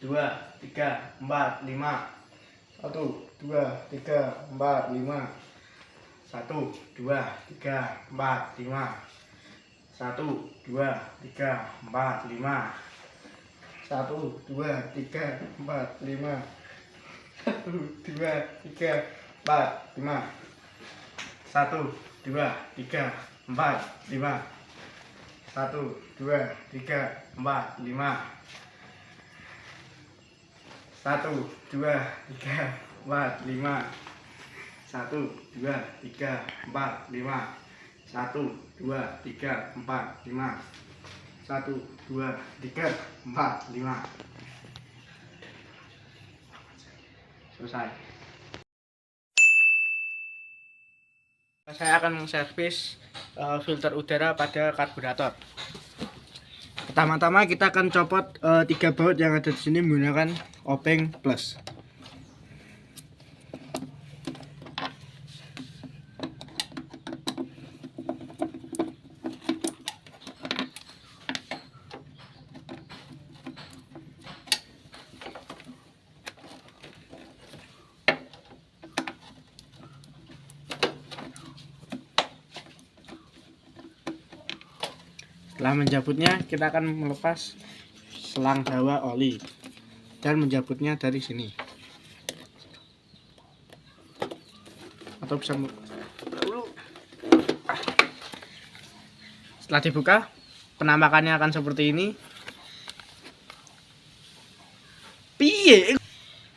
2, 3, 4, 5. 1, 2, 3, 4, 5. 1, 2, 3, 4, 5. 1, 2, 3, 4, 5. 1, 2, 3, 4, 5. 1, 2, 3, 4, 5. 1, 2, 3, 4, 5. 1, 2, 3, 4, 5. 1, 2, 3, 4, 5. 1, 2, 3, 4, 5. 1, 2, 3, 4, 5. 1, 2, 3, 4, 5. Selesai. Saya akan servis filter udara pada karburator. Pertama-tama kita akan copot 3 baut yang ada di sini menggunakan obeng plus. Setelah menjabutnya, kita akan melepas selang hawa oli dan menjabutnya dari sini. Atau bisa dulu. Setelah dibuka, penampakannya akan seperti ini. Piye?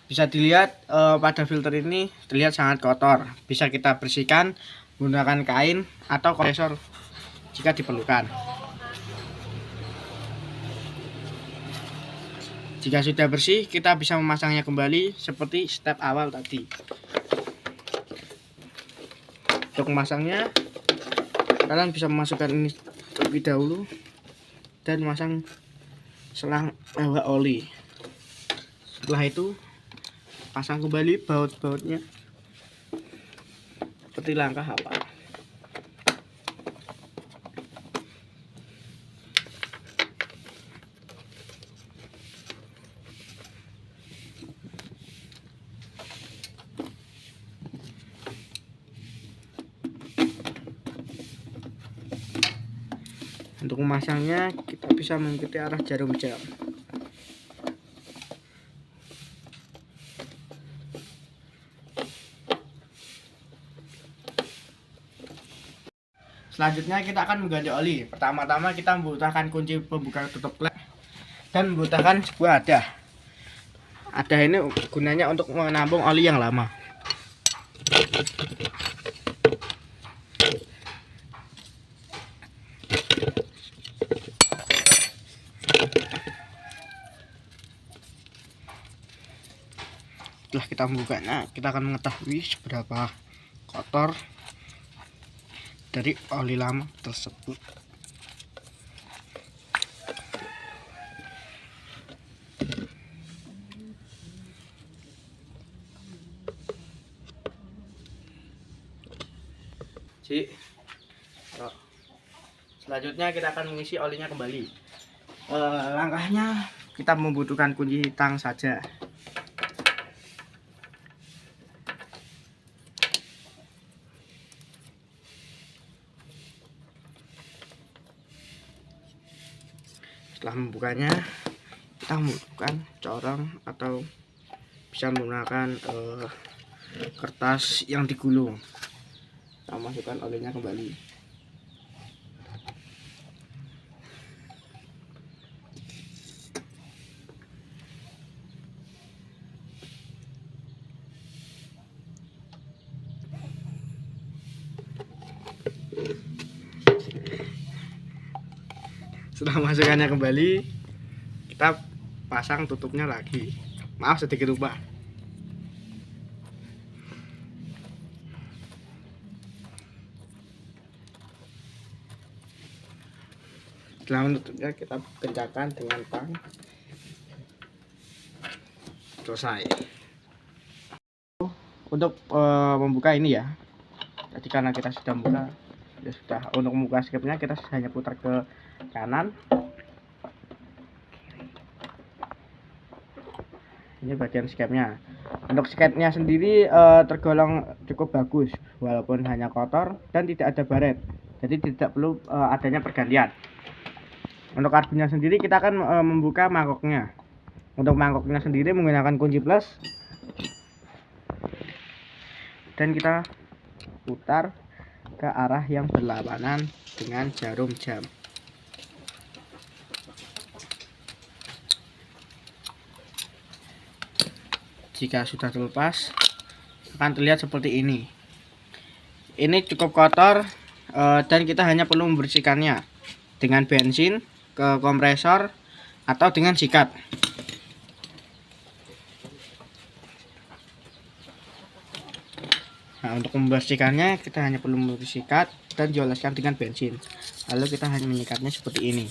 Bisa dilihat pada filter ini terlihat sangat kotor. Bisa kita bersihkan menggunakan kain atau kompresor jika diperlukan. Jika sudah bersih, kita bisa memasangnya kembali seperti step awal tadi. Untuk memasangnya, kalian bisa memasukkan ini terlebih dahulu dan memasang selang hawa oli. Setelah itu, pasang kembali baut-bautnya seperti langkah awal. Untuk memasangnya, kita bisa mengikuti arah jarum jam. Selanjutnya kita akan mengganti oli. Pertama-tama kita membutuhkan kunci pembuka tutup klep dan membutuhkan sebuah adah. Adah ini gunanya untuk menampung oli yang lama. Setelah kita membukanya, kita akan mengetahui seberapa kotor dari oli lama tersebut. Selanjutnya kita akan mengisi olinya kembali. Langkahnya kita membutuhkan kunci tang saja. Setelah membukanya, kita membutuhkan corong atau bisa menggunakan kertas yang digulung. Kita masukkan olinya kembali. Setelah masukkannya kembali, kita pasang tutupnya lagi. Maaf sedikit lupa. Setelah menutupnya kita kencangkan dengan tang. Selesai. Untuk membuka ini ya. Jadi karena kita sudah membuka, ya sudah. Untuk membuka skepnya kita hanya putar ke kanan. Ini bagian skepnya. Untuk skepnya sendiri tergolong cukup bagus, walaupun hanya kotor dan tidak ada baret. Jadi tidak perlu adanya pergantian. Untuk karbonnya sendiri kita akan membuka mangkoknya. Untuk mangkoknya sendiri menggunakan kunci plus. Dan kita putar ke arah yang berlawanan dengan jarum jam. Jika sudah terlepas, akan terlihat seperti ini. Ini cukup kotor dan kita hanya perlu membersihkannya dengan bensin ke kompresor atau dengan sikat. Nah, untuk membersihkannya kita hanya perlu sikat dan dioleskan dengan bensin. Lalu kita hanya menyikatnya seperti ini.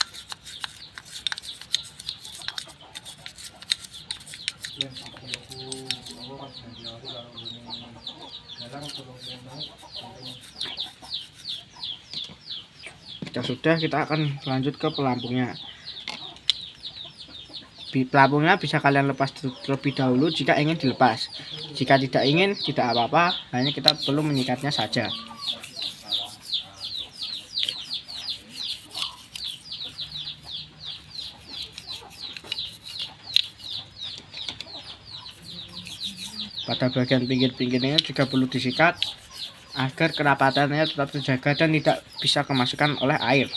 Jika sudah, kita akan lanjut ke pelampungnya. Pelampungnya bisa kalian lepas terlebih dahulu jika ingin dilepas. Jika tidak ingin, tidak apa-apa, hanya kita perlu menyikatnya saja. Pada bagian pinggir-pinggirnya juga perlu disikat agar kerapatannya tetap terjaga dan tidak bisa kemasukan oleh air.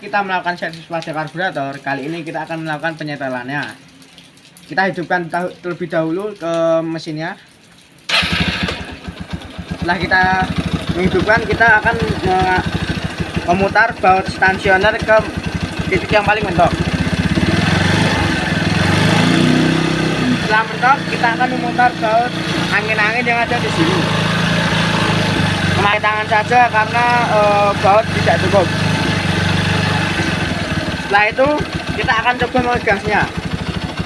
Kita melakukan servis pada karburator. Kali ini kita akan melakukan penyetelannya. Kita hidupkan terlebih dahulu ke mesinnya. Setelah kita menghidupkan, kita akan memutar baut stasioner ke titik yang paling mentok. Setelah mentok, kita akan memutar baut angin-angin yang ada di sini. Memakai tangan saja karena baut tidak cukup. Setelah itu kita akan coba mengegasnya.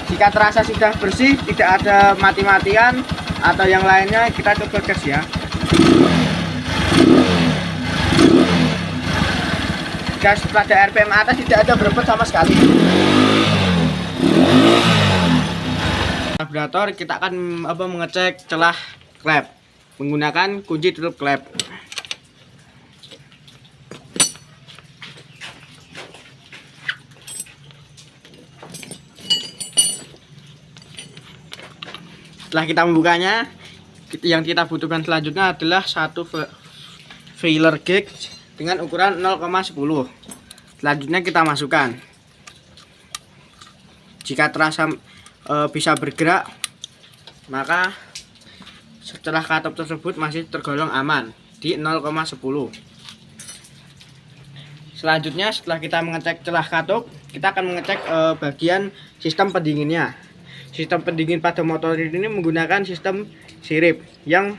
Jika terasa sudah bersih, tidak ada mati-matian atau yang lainnya, kita coba gas ya. Gas pada RPM atas tidak ada berebut sama sekali. Karburator kita akan mengecek celah klep menggunakan kunci tutup klep. Setelah kita membukanya, yang kita butuhkan selanjutnya adalah satu feeler gauge dengan ukuran 0,10. Selanjutnya kita masukkan. Jika terasa bisa bergerak, maka setelah katup tersebut masih tergolong aman di 0,10. Selanjutnya setelah kita mengecek celah katup, kita akan mengecek bagian sistem pendinginnya. Sistem pendingin pada motor ini menggunakan sistem sirip yang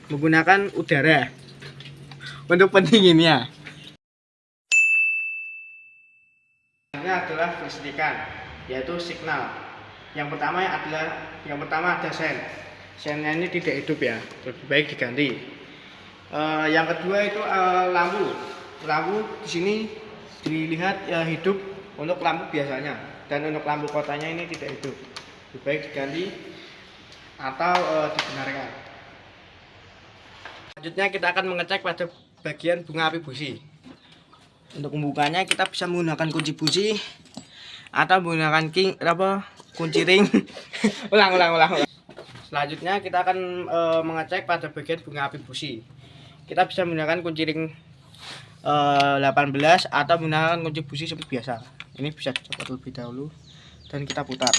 menggunakan udara untuk pendinginnya. Ini adalah listrikan, yaitu signal. Yang pertama ada sen. Sennya ini tidak hidup ya, lebih baik diganti. Yang kedua itu lampu. Lampu di sini dilihat ya hidup untuk lampu biasanya. Dan untuk lampu kotanya ini tidak hidup, lebih baik diganti atau dibenarkan. Selanjutnya kita akan mengecek pada bagian bunga api busi. Untuk membukanya kita bisa menggunakan kunci busi atau menggunakan kunci ring. ulang. Selanjutnya kita akan mengecek pada bagian bunga api busi. Kita bisa menggunakan kunci ring 18 atau menggunakan kunci busi seperti biasa. Ini bisa dicopot terlebih dahulu dan kita putar.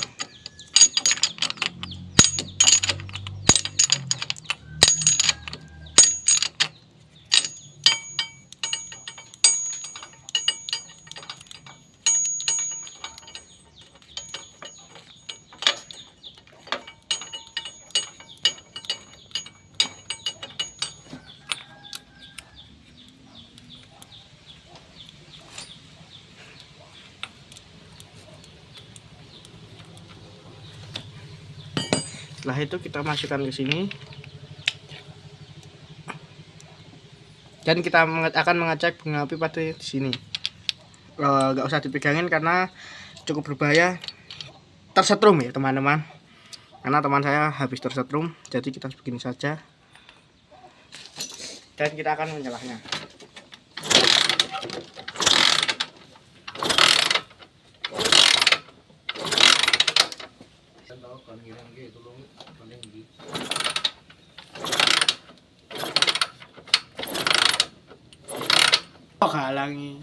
Setelah itu kita masukkan ke sini. Dan kita akan mengecek bunga api pada di sini. Nggak usah dipegangin karena cukup berbahaya tersetrum ya teman-teman. Karena teman saya habis tersetrum, jadi kita begini saja. Dan kita akan menyalahnya. Oh, halangi.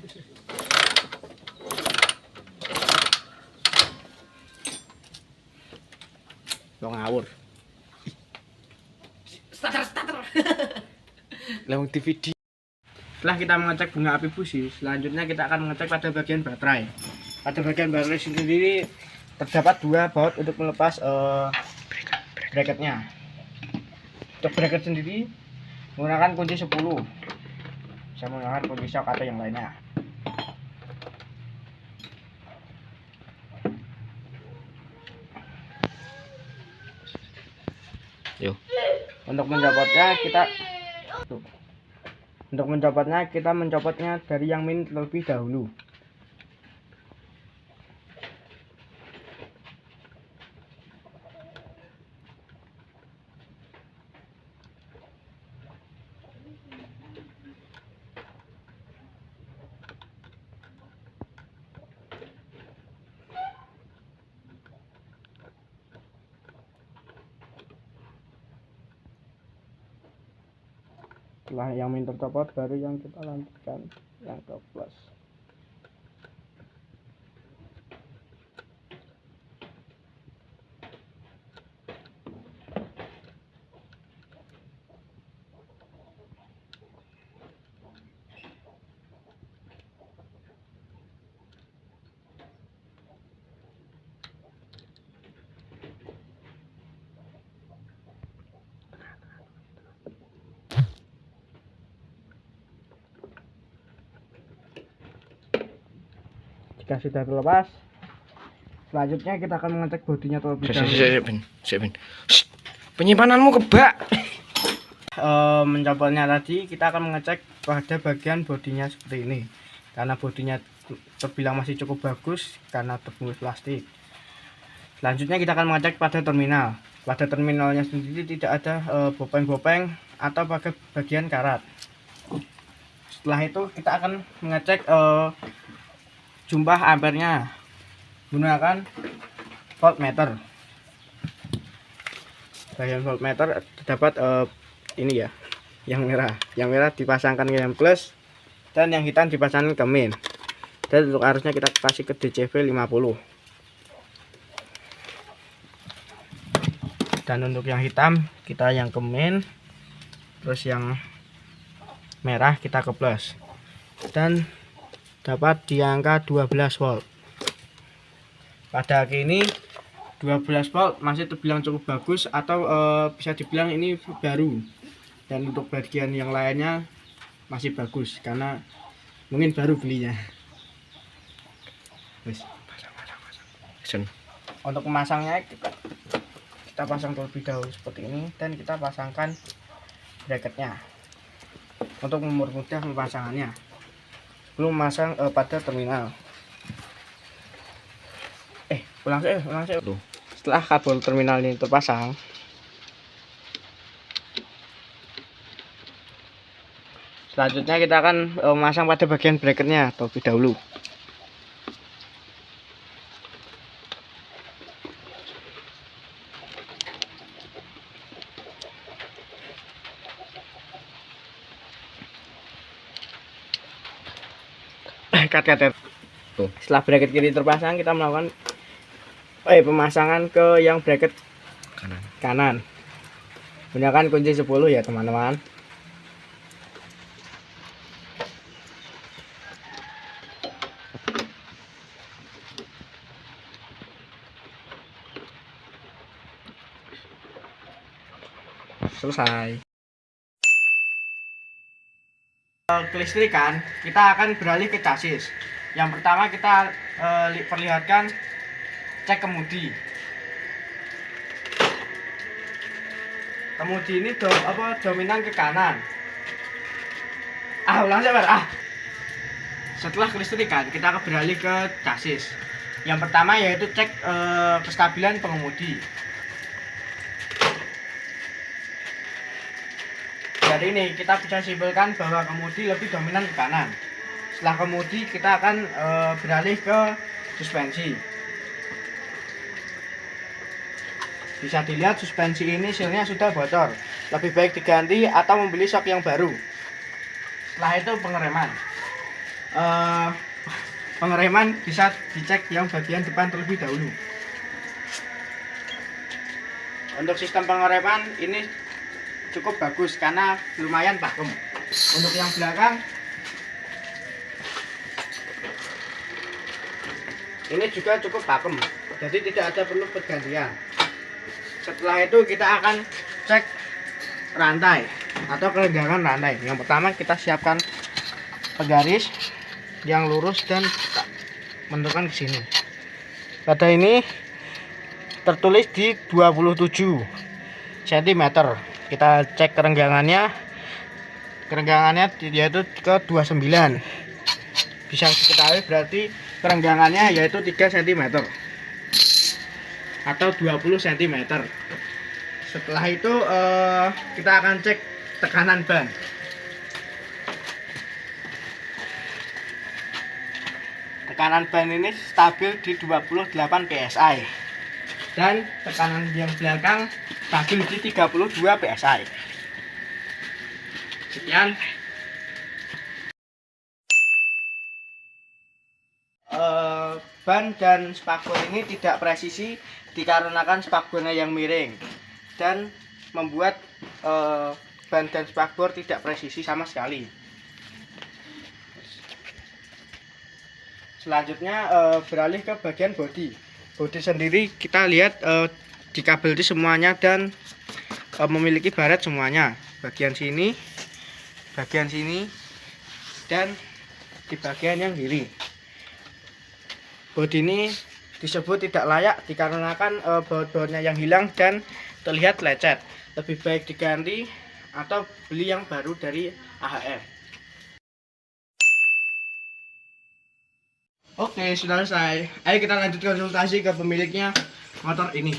Lo ngawur. Starter. Lewat DVD. Setelah kita mengecek bunga api busi, selanjutnya kita akan mengecek pada bagian baterai. Pada bagian baterai sendiri terdapat 2 baut untuk melepas bracketnya. Untuk bracket sendiri menggunakan kunci 10. Bisa menggunakan kunci shock atau yang lainnya. Yo. Untuk mencopotnya kita mencopotnya dari yang min terlebih dahulu. Setelah yang min tercopot, baru yang kita lanjutkan yang ke plus. Jika sudah terlepas, selanjutnya kita akan mengecek bodinya terlebih dahulu. Penyimpananmu kebak. Mencopotnya tadi kita akan mengecek pada bagian bodinya seperti ini. Karena bodinya terbilang masih cukup bagus karena terbungkus plastik. Selanjutnya kita akan mengecek pada terminal. Pada terminalnya sendiri tidak ada bopeng-bopeng atau pada bagian karat. Setelah itu kita akan mengecek jumlah ampernya menggunakan voltmeter. Bagian voltmeter terdapat ini ya, yang merah. Yang merah dipasangkan ke yang plus dan yang hitam dipasangkan ke min. Dan untuk arusnya kita kasih ke DCV 50. Dan untuk yang hitam kita yang ke min, terus yang merah kita ke plus. Dan dapat di angka 12 volt. Pada kini 12 volt masih terbilang cukup bagus atau bisa dibilang ini baru. Dan untuk bagian yang lainnya masih bagus karena mungkin baru belinya. Untuk memasangnya kita pasang terlebih dahulu seperti ini dan kita pasangkan bracketnya untuk mempermudah pemasangannya. Belum masang pada terminal. Ulang saya. Setelah kabel terminal ini terpasang, selanjutnya kita akan memasang pada bagian bracketnya terlebih dahulu. Cut. Setelah bracket kiri terpasang, kita melakukan pemasangan ke yang bracket kanan. Gunakan kunci 10 ya teman-teman. Selesai. Kelistrikan kita akan beralih ke chassis. Yang pertama kita perlihatkan cek kemudi. Kemudi ini dominan ke kanan. Ulang sabar. Setelah kelistrikan, kita akan beralih ke chassis. Yang pertama yaitu cek kestabilan pengemudi. Dari ini kita bisa simpulkan bahwa kemudi lebih dominan ke kanan. Setelah kemudi kita akan beralih ke suspensi. Bisa dilihat suspensi ini sealnya sudah bocor. Lebih baik diganti atau membeli shock yang baru. Setelah itu pengereman. Pengereman bisa dicek yang bagian depan terlebih dahulu. Untuk sistem pengereman ini cukup bagus karena lumayan pakem. Untuk yang belakang ini juga cukup pakem, jadi tidak ada perlu pergantian. Setelah itu kita akan cek rantai atau kerenggangan rantai. Yang pertama kita siapkan pegaris yang lurus dan menentukan ke sini. Pada ini tertulis di 27 cm. Kita cek kerenggangannya yaitu ke 29. Bisa diketahui berarti kerenggangannya yaitu 3 cm atau 20 cm. Setelah itu kita akan cek tekanan ban. Tekanan ban ini stabil di 28 psi dan tekanan yang belakang stabil di 32 psi. Sekian. Ban dan spakbor ini tidak presisi dikarenakan spakbornya yang miring dan membuat ban dan spakbor tidak presisi sama sekali. Selanjutnya beralih ke bagian bodi. Bodi sendiri kita lihat di kabel itu semuanya dan memiliki baret semuanya. Bagian sini, dan di bagian yang kiri. Bodi ini disebut tidak layak dikarenakan baut-bautnya yang hilang dan terlihat lecet. Lebih baik diganti atau beli yang baru dari AHF. Oke, sudah selesai. Ayo kita lanjut konsultasi ke pemiliknya motor ini.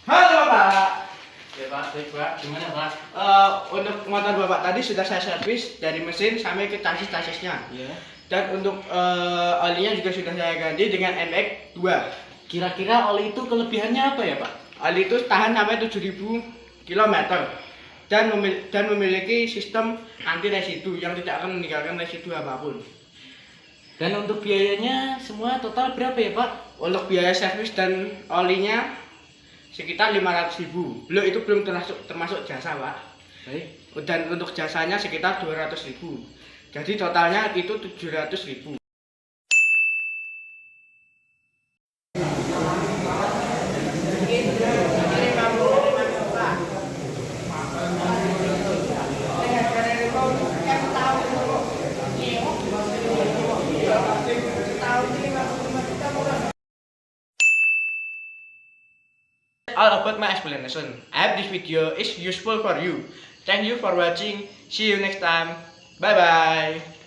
Halo Bapak. Ya Pak, baik Pak. Gimana Pak? Untuk motor Bapak tadi sudah saya servis dari mesin sampai ke chassis-chassisnya. Ya. Dan untuk olinya juga sudah saya ganti dengan MX2. Kira-kira oli itu kelebihannya apa ya Pak? Oli itu tahan sampai 7.000 km dan memiliki sistem anti residu yang tidak akan meninggalkan residu apapun. Dan untuk biayanya semua total berapa ya Pak? Untuk biaya servis dan olinya sekitar 500.000. Belum itu belum termasuk jasa Pak. Baik. Dan untuk jasanya sekitar 200.000. Jadi totalnya itu 700.000. All about my explanation. I hope this video is useful for you. Thank you for watching. See you next time. Bye bye.